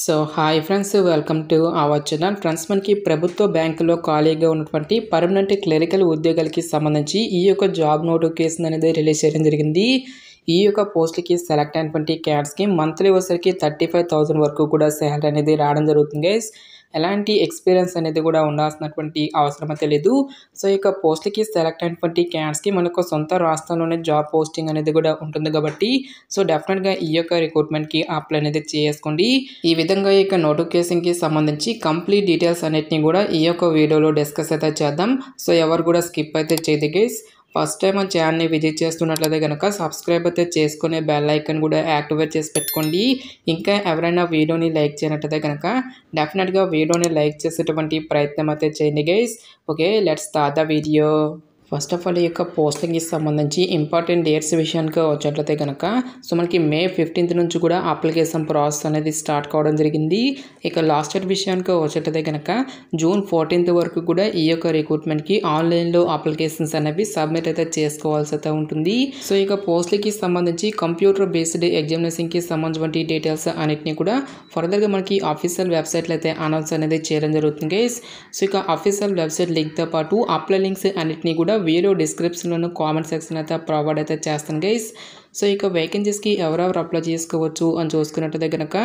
So hi friends, welcome to our channel. Friends, మనకి ప్రభుత్వ బ్యాంకులో ఖాళీగా ఉన్నటువంటి పర్మనెంట్ క్లరికల్ ఉద్యోగాలకి సంబంధించి ఈ యొక్క జాబ్ నోటిఫికేషన్ అనేది రిలీజ్ చేయడం జరిగింది. ఈ యొక్క పోస్టులకి సెలెక్ట్ అయినటువంటి క్యాండిడేట్స్కి మంత్లీ వచ్చరికి 35,000 వరకు కూడా శాలరీ అనేది రావడం జరుగుతుంది గైస్. ఎలాంటి ఎక్స్పీరియన్స్ అనేది కూడా ఉండాల్సినటువంటి అవసరం అయితే లేదు. సో ఈ యొక్క పోస్టులకి సెలెక్ట్ అయినటువంటి క్యాండిడేట్స్కి మనకు సొంత రాష్ట్రంలోనే జాబ్ పోస్టింగ్ అనేది కూడా ఉంటుంది కాబట్టి సో డెఫినెట్గా ఈ యొక్క రిక్రూట్మెంట్కి అప్లై అనేది చేసుకోండి. ఈ విధంగా ఈ యొక్క నోటిఫికేషన్కి సంబంధించి కంప్లీట్ డీటెయిల్స్ అన్నిటిని కూడా ఈ యొక్క వీడియోలో డిస్కస్ అయితే చేద్దాం. సో ఎవరు కూడా స్కిప్ అయితే చేయదు గైస్. ఫస్ట్ టైం మన ఛానల్ని విజిట్ చేస్తున్నట్లయితే కనుక సబ్స్క్రైబ్ అయితే చేసుకునే బెల్ ఐకాన్ కూడా యాక్టివేట్ చేసి పెట్టుకోండి. ఇంకా ఎవరైనా వీడియోని లైక్ చేయనట్లయితే కనుక డెఫినెట్గా వీడియోని లైక్ చేసేటువంటి ప్రయత్నం అయితే చేయండి guys. Okay, let's start the video. First of all ఈ యొక్క పోస్టింగ్కి సంబంధించి ఇంపార్టెంట్ డేట్స్ విషయానికి వచ్చేట్లయితే కనుక సో మనకి May 15th నుంచి కూడా అప్లికేషన్ ప్రాసెస్ అనేది స్టార్ట్ కావడం జరిగింది. ఇక లాస్ట్ డేట్ విషయానికి వచ్చేట్లయితే కనుక June 14th వరకు కూడా ఈ యొక్క రిక్రూట్మెంట్కి ఆన్లైన్లో అప్లికేషన్స్ అనేవి సబ్మిట్ అయితే చేసుకోవాల్సి అయితే ఉంటుంది. సో ఇక పోస్టులకి సంబంధించి కంప్యూటర్ బేస్డ్ ఎగ్జామినేషన్కి సంబంధించిన డీటెయిల్స్ అన్నిటిని కూడా ఫర్దర్గా మనకి ఆఫీషియల్ వెబ్సైట్లో అయితే అనౌన్స్ అనేది చేయడం జరుగుతుంది గైస్. సో ఇక ఆఫీషియల్ వెబ్సైట్ లింక్తో పాటు అప్లై లింక్స్ అన్నిటిని కూడా వీడియో డిస్క్రిప్షన్లోను కామెంట్ సెక్షన్ అయితే ప్రొవైడ్ అయితే చేస్తాను గైస్. సో ఇక వేకెన్సీస్కి ఎవరెవరు అప్లై చేసుకోవచ్చు అని చూసుకున్నట్లయితే కనుక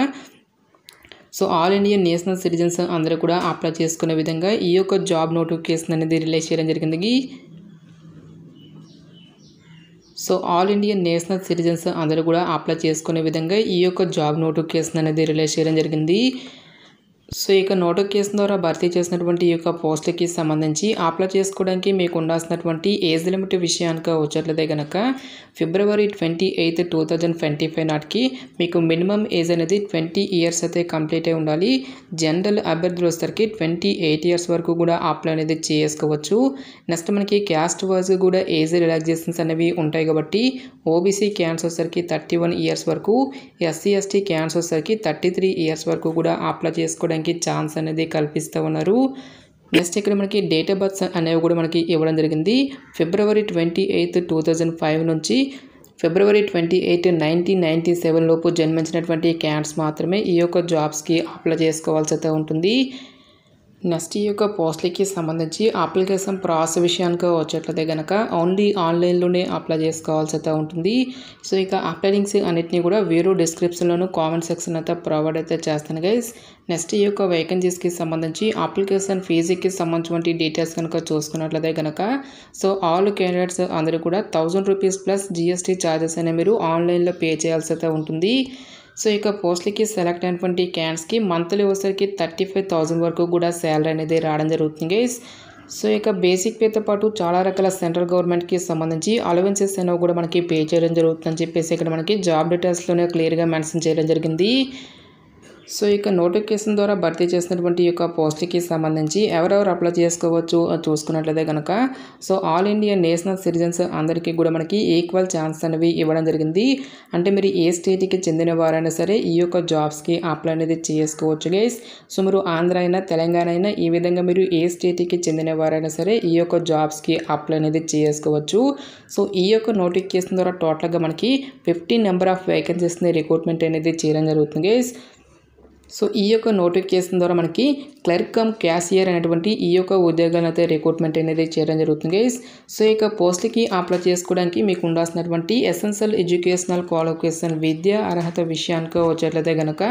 so all Indian national citizens అందరూ కూడా అప్లై చేసుకునే విధంగా ఈ యొక్క జాబ్ నోటిఫికేషన్ అనేది రిలీజ్ చేయడం జరిగింది. So all Indian national citizens అందరూ కూడా అప్లై చేసుకునే విధంగా ఈ యొక్క జాబ్ నోటిఫికేషన్ అనేది రిలీజ్ చేయడం జరిగింది. సో ఇక నోటిఫికేషన్ ద్వారా భర్తీ చేసినటువంటి ఈ యొక్క పోస్టులకి సంబంధించి అప్లై చేసుకోవడానికి మీకు ఉండాల్సినటువంటి ఏజ్ లిమిట్ విషయానికి వచ్చేట్లయితే కనుక February 28th, 2025 నాటికి మీకు మినిమం ఏజ్ అనేది 20 years అయితే కంప్లీట్ అయి ఉండాలి. జనరల్ అభ్యర్థులు వచ్చేసరికి 28 years వరకు కూడా అప్లై అనేది చేసుకోవచ్చు. నెక్స్ట్ మనకి క్యాస్ట్ వైజ్ కూడా ఏజ్ రిలాక్సేషన్స్ అనేవి ఉంటాయి కాబట్టి ఓబీసీ క్యాన్స్ వచ్చేసరికి 31 years వరకు, ఎస్సీ ఎస్టీ క్యాన్స్ వచ్చేసరికి 33 years వరకు కూడా అప్లై చేసుకోవడానికి ఛాన్స్ అనేది కల్పిస్తూ ఉన్నారు. నెక్స్ట్ ఇక్కడ మనకి డేట్ ఆఫ్ బర్త్ అనేవి కూడా మనకి ఇవ్వడం జరిగింది. February 28th, 2005 నుంచి February 28th, 1997 లోపు జన్మించినటువంటి క్యాండిడేట్స్ మాత్రమే ఈ యొక్క జాబ్స్కి అప్లై చేసుకోవాల్సి అయితే ఉంటుంది. నెక్స్ట్ ఈ యొక్క పోస్టులకి సంబంధించి అప్లికేషన్ ప్రాసెస్ విషయానికి వచ్చేట్లయితే కనుక ఓన్లీ ఆన్లైన్లోనే అప్లై చేసుకోవాల్సి అయితే ఉంటుంది. సో ఇక అప్లై లింక్స్ అన్నిటిని కూడా వీడియో డిస్క్రిప్షన్లోను కామెంట్ సెక్షన్ అయితే ప్రొవైడ్ అయితే చేస్తాను గైస్. నెక్స్ట్ ఈ యొక్క వేకెన్సీస్కి సంబంధించి అప్లికేషన్ ఫీజుకి సంబంధించిన డీటెయిల్స్ కనుక చూసుకున్నట్లయితే కనుక సో ఆల్ క్యాండిడేట్స్ అందరూ కూడా 1000 రూపీస్ ప్లస్ GST ఛార్జెస్ అనేవి మీరు ఆన్లైన్లో పే చేయాల్సి అయితే ఉంటుంది. సో ఇక పోస్టులకి సెలెక్ట్ అయినటువంటి క్యాండిడేట్స్కి మంత్లీ వచ్చరికి 35,000 వరకు కూడా శాలరీ అనేది రావడం జరుగుతుంది గైస్. సో ఇక బేసిక్ పేతో పాటు చాలా రకాల సెంట్రల్ గవర్నమెంట్కి సంబంధించి అలవెన్సెస్ అనేవి కూడా మనకి పే చేయడం జరుగుతుందని చెప్పేసి ఇక్కడ మనకి జాబ్ డీటెయిల్స్లోనే క్లియర్గా మెన్షన్ చేయడం జరిగింది. సో ఇక నోటిఫికేషన్ ద్వారా భర్తీ చేసినటువంటి ఈ యొక్క పోస్టులకి సంబంధించి ఎవరెవరు అప్లై చేసుకోవచ్చు చూసుకున్నట్లయితే కనుక so all India national citizens అందరికీ కూడా మనకి ఈక్వల్ ఛాన్స్ అనేవి ఇవ్వడం జరిగింది. అంటే మీరు ఏ స్టేట్కి చెందిన వారైనా సరే ఈ యొక్క జాబ్స్కి అప్లై అనేది చేసుకోవచ్చు గైస్. సో మీరు ఆంధ్ర అయినా తెలంగాణ అయినా ఈ విధంగా మీరు ఏ స్టేట్కి చెందిన వారైనా సరే ఈ యొక్క జాబ్స్కి అప్లై అనేది చేసుకోవచ్చు. సో ఈ యొక్క నోటిఫికేషన్ ద్వారా టోటల్గా మనకి 15 నెంబర్ ఆఫ్ వేకెన్సీస్ని రిక్రూట్మెంట్ అనేది చేయడం జరుగుతుంది గైస్. సో ఈ యొక్క నోటిఫికేషన్ ద్వారా మనకి క్లర్క్ కమ్ క్యాషియర్ అనేటువంటి ఈ యొక్క ఉద్యోగాలను అయితే రిక్రూట్మెంట్ అనేది చేయడం జరుగుతుంది గైస్. సో ఇక పోస్టులకి అప్లై చేసుకోవడానికి మీకు ఉండాల్సినటువంటి ఎసెన్షియల్ ఎడ్యుకేషనల్ క్వాలిఫికేషన్ విద్యా అర్హత విషయానికి వచ్చేట్లయితే కనుక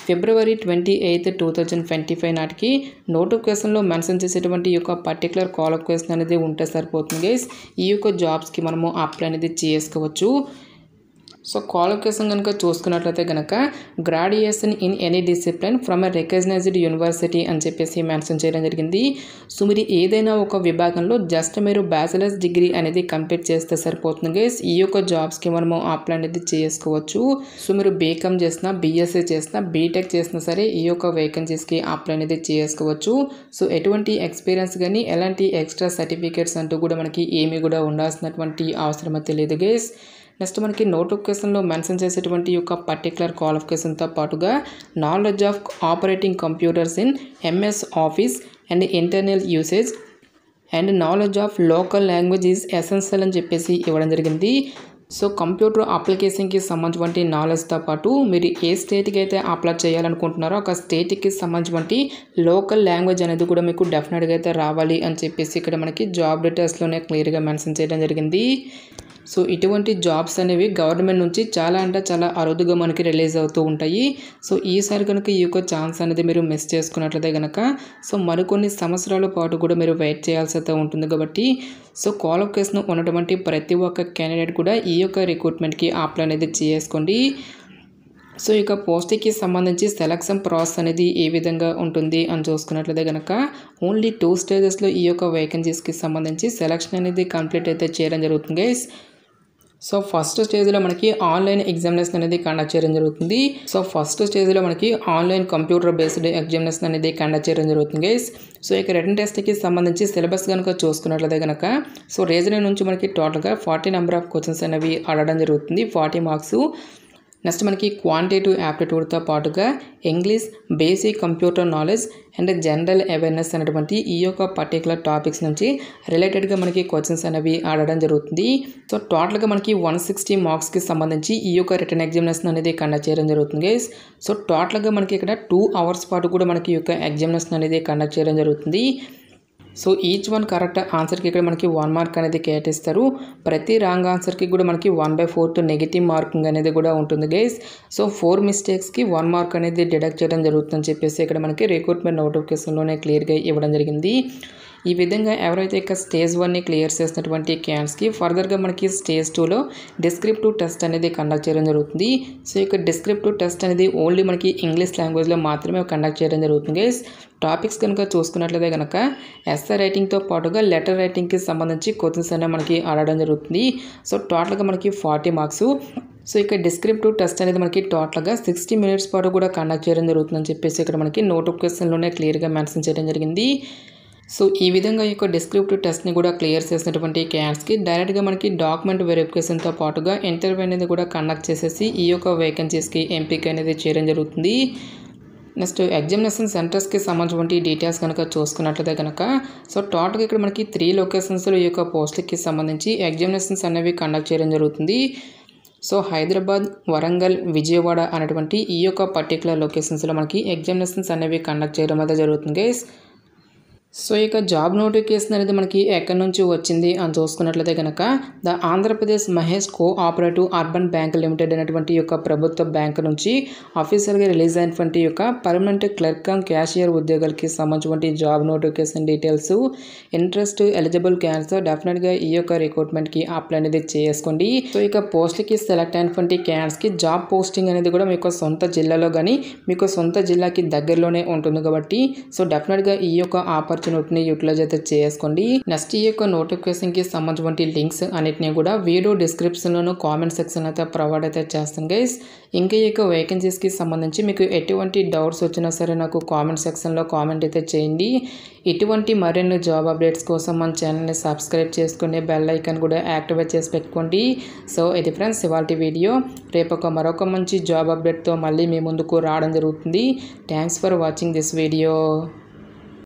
February 28th, 2025 నాటికి నోటిఫికేషన్లో మెన్షన్ చేసేటువంటి ఈ యొక్క పర్టికులర్ క్వాలిఫికేషన్ అనేది ఉంటే సరిపోతుంది గైస్. ఈ యొక్క జాబ్స్కి మనము అప్లై అనేది చేసుకోవచ్చు. సో క్వాలిఫికేషన్ కనుక చూసుకున్నట్లయితే కనుక graduation in any discipline from a recognised university అని చెప్పేసి మెన్షన్ చేయడం జరిగింది. సో మీరు ఏదైనా ఒక విభాగంలో జస్ట్ మీరు బ్యాచిలర్స్ డిగ్రీ అనేది కంప్లీట్ చేస్తే సరిపోతుంది గైస్. ఈ యొక్క జాబ్స్కి మనము అప్లై అనేది చేసుకోవచ్చు. సో మీరు బీకామ్ చేసినా, BSc చేసినా, బీటెక్ చేసినా సరే ఈ యొక్క వేకెన్సీస్కి అప్లై అనేది చేసుకోవచ్చు. సో ఎటువంటి ఎక్స్పీరియన్స్ కానీ ఎలాంటి ఎక్స్ట్రా సర్టిఫికేట్స్ అంటూ కూడా మనకి ఏమీ కూడా ఉండాల్సినటువంటి అవసరం అయితే లేదు గైస్. నెక్స్ట్ మనకి నోటిఫికేషన్లో మెన్షన్ చేసేటువంటి యొక్క పర్టికులర్ క్వాలిఫికేషన్తో పాటుగా knowledge of operating computers in MS office and internal usage and knowledge of local language is essential అని చెప్పేసి ఇవ్వడం జరిగింది. సో కంప్యూటర్ అప్లికేషన్కి సంబంధించిన నాలెడ్జ్తో పాటు మీరు ఏ స్టేట్కి అయితే అప్లై చేయాలనుకుంటున్నారో ఒక స్టేట్కి సంబంధించిన లోకల్ లాంగ్వేజ్ అనేది కూడా మీకు డెఫినెట్గా అయితే రావాలి అని చెప్పేసి ఇక్కడ మనకి జాబ్ డీటెయిల్స్లోనే క్లియర్గా మెన్షన్ చేయడం జరిగింది. సో ఇటువంటి జాబ్స్ అనేవి గవర్నమెంట్ నుంచి చాలా అంటే చాలా అరుదుగా మనకి రిలీజ్ అవుతూ ఉంటాయి. సో ఈసారి కనుక ఈ యొక్క ఛాన్స్ అనేది మీరు మిస్ చేసుకున్నట్లయితే కనుక సో మరికొన్ని సంవత్సరాల పాటు కూడా మీరు వెయిట్ చేయాల్సి అయితే ఉంటుంది. కాబట్టి సో క్వాలిఫికేషన్ ఉన్నటువంటి ప్రతి ఒక్క క్యాండిడేట్ కూడా ఈ యొక్క రిక్రూట్మెంట్కి అప్లై అనేది చేసుకోండి. సో ఇక పోస్ట్కి సంబంధించి సెలక్షన్ ప్రాసెస్ అనేది ఏ విధంగా ఉంటుంది అని చూసుకున్నట్లయితే కనుక ఓన్లీ 2 స్టేజెస్లో ఈ యొక్క వేకెన్సీస్కి సంబంధించి సెలక్షన్ అనేది కంప్లీట్ అయితే చేయడం జరుగుతుంది గైస్. సో ఫస్ట్ స్టేజ్లో మనకి ఆన్లైన్ ఎగ్జామినేషన్ అనేది కండక్ట్ చేయడం జరుగుతుంది. సో ఫస్ట్ స్టేజ్లో మనకి ఆన్లైన్ కంప్యూటర్ బేస్డ్ ఎగ్జామినేషన్ అనేది కండక్ట్ చేయడం జరుగుతుంది గైస్. సో ఇక రిటన్ టెస్ట్కి సంబంధించి సిలబస్ కనుక చూసుకున్నట్లయితే కనుక సో రీజనింగ్ నుంచి మనకి టోటల్గా 40 నెంబర్ ఆఫ్ క్వశ్చన్స్ అనేవి అడగడం జరుగుతుంది, 40 మార్క్స్. నెక్స్ట్ మనకి క్వాంటిటేటివ్ యాప్టిట్యూడ్తో పాటుగా English, basic computer knowledge and general awareness అనేటువంటి ఈ యొక్క పర్టికులర్ టాపిక్స్ నుంచి రిలేటెడ్గా మనకి క్వశ్చన్స్ అనేవి ఆడడం జరుగుతుంది. సో టోటల్గా మనకి 160 మార్క్స్కి సంబంధించి ఈ యొక్క రిటర్న్ ఎగ్జామినేషన్ అనేది కండక్ట్ చేయడం జరుగుతుంది గైస్. సో టోటల్గా మనకి ఇక్కడ 2 అవర్స్ పాటు కూడా మనకి ఈ యొక్క ఎగ్జామినేషన్ అనేది కండక్ట్ చేయడం జరుగుతుంది. సో ఈచ్ వన్ కరెక్ట్ ఆన్సర్కి ఇక్కడ మనకి 1 మార్క్ అనేది కేటాయిస్తారు. ప్రతి రాంగ్ ఆన్సర్కి కూడా మనకి 1/4 నెగిటివ్ మార్కింగ్ అనేది కూడా ఉంటుంది గైస్. సో 4 మిస్టేక్స్కి 1 మార్క్ అనేది డిడక్ట్ చేయడం జరుగుతుందని చెప్పేసి ఇక్కడ మనకి రిక్రూట్మెంట్ నోటిఫికేషన్లోనే క్లియర్గా ఇవ్వడం జరిగింది. ఈ విధంగా ఎవరైతే ఇక స్టేజ్ 1ని క్లియర్ చేసినటువంటి క్యాండిడేట్స్కి ఫర్దర్గా మనకి స్టేజ్ 2లో డిస్క్రిప్టివ్ టెస్ట్ అనేది కండక్ట్ చేయడం జరుగుతుంది. సో ఇక డిస్క్రిప్టివ్ టెస్ట్ అనేది ఓన్లీ మనకి ఇంగ్లీష్ లాంగ్వేజ్లో మాత్రమే కండక్ట్ చేయడం జరుగుతుంది గైస్. టాపిక్స్ కనుక చూసుకున్నట్లయితే కనుక ఎస్ఏ రైటింగ్తో పాటుగా లెటర్ రైటింగ్కి సంబంధించి క్వశ్చన్స్ అనేవి మనకి అడగడం జరుగుతుంది. సో టోటల్గా మనకి 40 మార్క్స్. సో ఇక డిస్క్రిప్టివ్ టెస్ట్ అనేది మనకి టోటల్గా 60 మినిట్స్ పాటు కూడా కండక్ట్ చేయడం జరుగుతుందని చెప్పేసి ఇక్కడ మనకి నోటిఫికేషన్లోనే క్లియర్గా మెన్షన్ చేయడం జరిగింది. సో ఈ విధంగా ఈ యొక్క డిస్క్రిప్టివ్ టెస్ట్ని కూడా క్లియర్ చేసినటువంటి క్యాండిడేట్స్కి డైరెక్ట్గా మనకి డాక్యుమెంట్ వెరిఫికేషన్తో పాటుగా ఇంటర్వ్యూ అనేది కూడా కండక్ట్ చేసేసి ఈ యొక్క వేకెన్సీస్కి ఎంపిక అనేది చేయడం జరుగుతుంది. నెక్స్ట్ ఎగ్జామినేషన్ సెంటర్స్కి సంబంధించిన డీటెయిల్స్ కనుక చూసుకున్నట్లయితే కనుక సో టోటల్గా ఇక్కడ మనకి 3 లొకేషన్స్లో ఈ యొక్క పోస్టులకి సంబంధించి ఎగ్జామినేషన్స్ అనేవి కండక్ట్ చేయడం జరుగుతుంది. సో హైదరాబాద్, వరంగల్, విజయవాడ అనేటువంటి ఈ యొక్క పర్టికులర్ లొకేషన్స్లో మనకి ఎగ్జామినేషన్స్ అనేవి కండక్ట్ చేయడం అయితే జరుగుతుంది గైస్. సో ఇక జాబ్ నోటిఫికేషన్ అనేది మనకి ఎక్కడి నుంచి వచ్చింది అని చూసుకున్నట్లయితే కనుక the Andhra Pradesh Mahesh cooperative urban bank limited అనేటువంటి యొక్క ప్రభుత్వ బ్యాంక్ నుంచి అఫీషియల్గా రిలీజ్ అయినటువంటి యొక్క పర్మనెంట్ క్లర్క్ కమ్ క్యాషియర్ ఉద్యోగాలకి సంబంధించిన job notification details. Interest eligible candidates డెఫినెట్గా ఈ యొక్క రిక్రూట్మెంట్కి అప్లై అనేది చేసుకోండి. సో ఇక పోస్ట్కి సెలెక్ట్ అయినటువంటి క్యాండిడేట్స్కి జాబ్ పోస్టింగ్ అనేది కూడా మీకు సొంత జిల్లాలో కానీ మీకు సొంత జిల్లాకి దగ్గరలోనే ఉంటుంది కాబట్టి సో డెఫినెట్గా ఈ యొక్క ఆపర్చునిటీని యూటిలైజ్ అయితే చేసుకోండి. నెక్స్ట్ ఈ యొక్క నోటిఫికేషన్కి సంబంధించిన లింక్స్ అన్నిటిని కూడా వీడియో డిస్క్రిప్షన్లోను కామెంట్ సెక్షన్ అయితే ప్రొవైడ్ అయితే చేస్తాను గైస్. ఇంకా ఈ యొక్క వేకెన్సీస్కి సంబంధించి మీకు ఎటువంటి డౌట్స్ వచ్చినా సరే నాకు కామెంట్ సెక్షన్లో కామెంట్ అయితే చేయండి. ఇటువంటి మరిన్ని జాబ్ అప్డేట్స్ కోసం మన ఛానల్ని సబ్స్క్రైబ్ చేసుకుని బెల్ ఐకాన్ కూడా యాక్టివేట్ చేసి పెట్టుకోండి. సో ఇది ఫ్రెండ్స్ ఇవాల్టి వీడియో. రేపు మరొక మంచి జాబ్ అప్డేట్తో మళ్ళీ మీ ముందుకు రావడం జరుగుతుంది. Thanks for watching this video.